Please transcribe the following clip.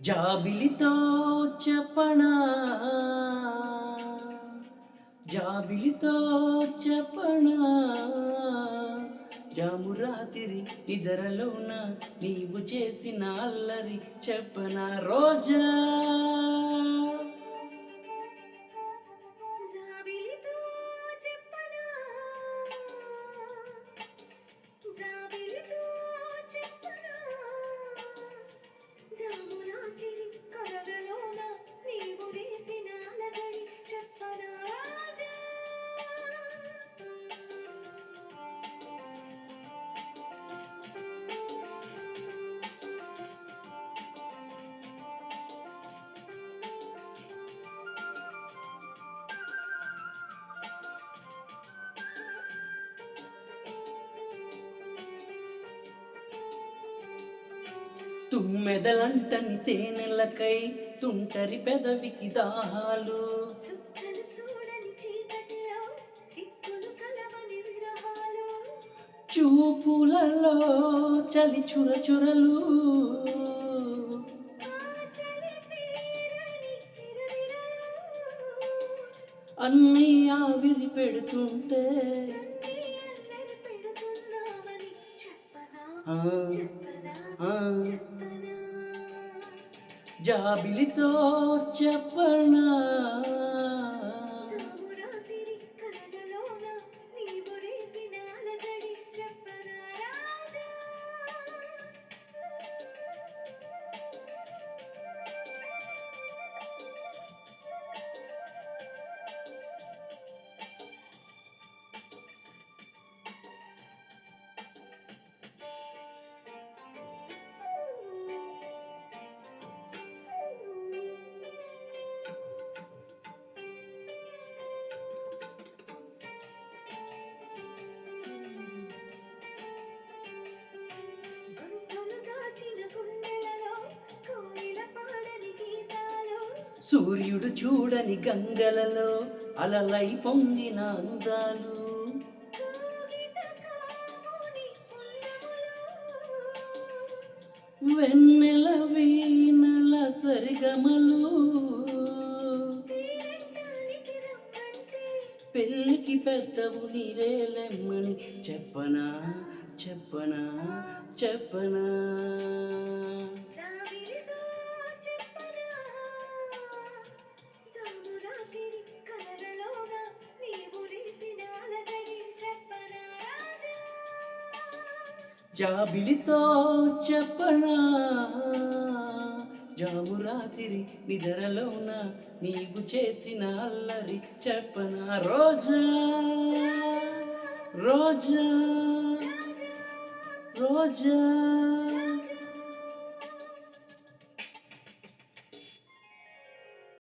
జాబిలితో చెప్పనా జాబిలితో చెప్పనా జామురాతిరి నిదరలోన నీవు చేసిన అల్లరి చెప్పనా రోజా జాబిలితో చెప్పనా జాబిలితో చెప్పనా జామురాతిరి కలలలోన నీవు రేపిన అలజడి చెప్పనా రాజా తుమ్మెదలంటని తేనెలకై తుంటరి పెదవికి దాహాలు చుక్కలు చూడని చీకటిలో సిక్కులు కలవని విరహాలు చూపులలో చలి చురచురలు ఆచలి తీరని విరవిరలు అన్నీ ఆవిరి పెడుతుంటే నన్నే అల్లరి పెడుతున్నావని చెప్పనా ఆ, చెప్పనా ఆ, చెప్పనా జాబిలితో చెప్పనా జామురాతిరి కలలలోన నీవు రేపిన అలజడి చెప్పనా రాజా గొంతులు దాచిన గుండెలలో కోయిల పాడని గీతాలు సూర్యుడు చూడని గంగలలో అలలై పొంగిన అందాలు కోగిట కాముని పుల్లములు వెన్నెల వీణల సరిగమలు తీరంటానికి రమ్మంటే పెళ్ళికి పెద్దవు నీరేలెమ్మని చెప్పనా చెప్పనా చెప్పనా జాబిలితో చెప్పనా జామురాతిరి కలలలోన నీవు రేపిన అలజడి చెప్పనా రాజా జాబిలితో చెప్పనా జామురాతిరి నిదరలోన నీవు చేసిన అల్లరి చెప్పనా రోజా రోజా రోజా